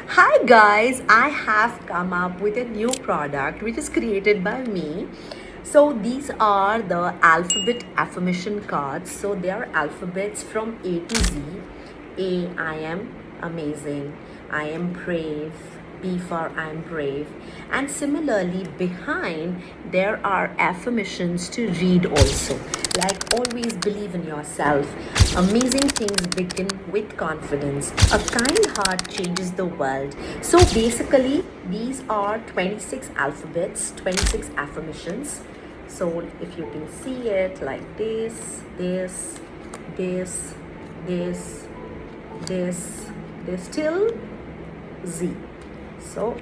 Hi guys, I have come up with a new product which is created by me. So these are the alphabet affirmation cards. So they are alphabets from A to Z. A, I am amazing. I am brave. B for I am brave. And similarly, behind there are affirmations to read also. Like always believe in yourself. Amazing things begin with confidence. A kind heart changes the world. So basically, these are 26 alphabets, 26 affirmations. So if you can see it like this, this, this, this till Z. So,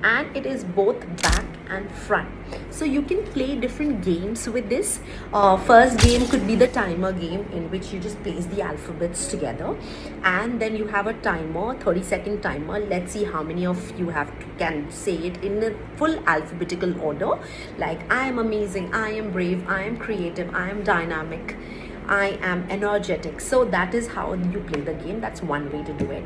and it is both back and front. So you can play different games with this. First game could be the timer game, in which you just place the alphabets together, and then you have a timer, 30-second timer. Let's see how many of you can say it in a full alphabetical order. Like, I am amazing, I am brave, I am creative, I am dynamic, I am energetic. So that is how you play the game. That's one way to do it.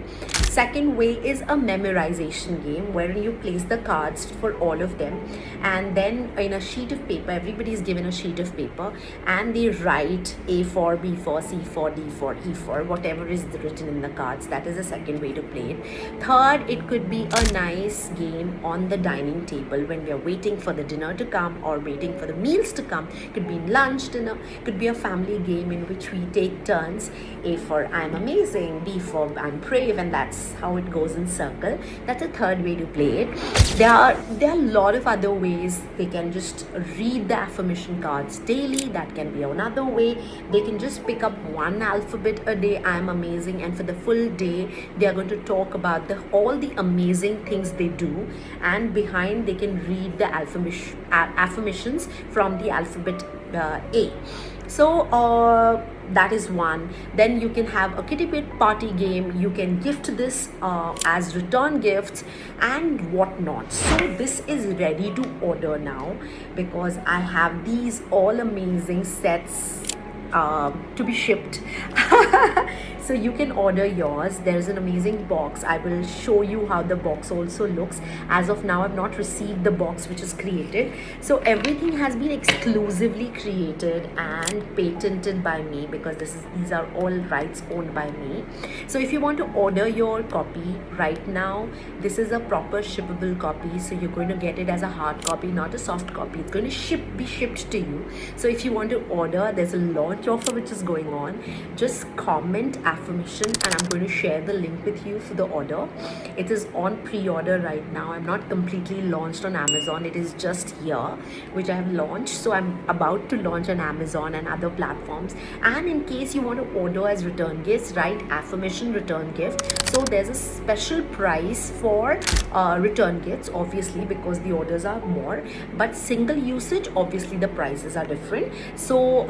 Second way is a memorization game, wherein you place the cards for all of them, and then in a sheet of paper, everybody is given a sheet of paper, and they write A for, B for, C for, D for, E for, whatever is written in the cards. That is the second way to play it. Third, it could be a nice game on the dining table when we are waiting for the dinner to come or waiting for the meals to come. Could be lunch, dinner, could be a family game in which we take turns. A for I'm amazing, B for I'm brave, and that's how it goes in circle. That's a third way to play it. There are a lot of other ways. They can just read the affirmation cards daily. That can be another way. They can just pick up one alphabet a day, I'm amazing, and for the full day they are going to talk about all the amazing things they do, and behind they can read the affirmations from the alphabet A. So that is one. Then you can have a kitty pit party game. You can gift this as return gifts and whatnot. So this is ready to order now, because I have these all amazing sets to be shipped. So you can order yours. There's an amazing box. I will show you how the box also looks. As of now, I've not received the box which is created. So everything has been exclusively created and patented by me, because these are all rights owned by me. So if you want to order your copy right now, this is a proper shippable copy. So you're going to get it as a hard copy, not a soft copy. It's going to be shipped to you. So if you want to order, there's a launch offer which is going on. Just comment affirmation and I'm going to share the link with you for the order. It is on pre-order right now. I'm not completely launched on Amazon. It is just here which I have launched. So I'm about to launch on Amazon and other platforms. And in case you want to order as return gifts, write affirmation return gift. So there's a special price for return gifts, obviously, because the orders are more, but single usage, obviously the prices are different. So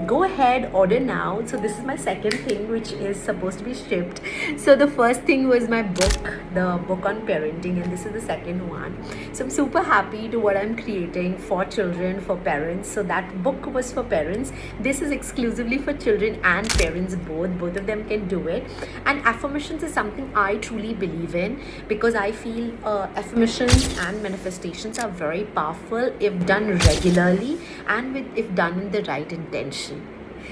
go ahead, order now. So this is my second thing which is supposed to be shipped. So the first thing was my book, the book on parenting, and this is the second one. So I'm super happy to what I'm creating for children, for parents. So that book was for parents. This is exclusively for children and parents, both of them can do it. And affirmations is something I truly believe in, because I feel affirmations and manifestations are very powerful if done regularly and if done in the right intention.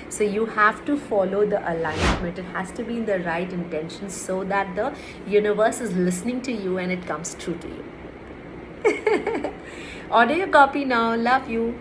So you have to follow the alignment. It has to be in the right intention, so that the universe is listening to you and it comes true to you. Order your copy now. Love you.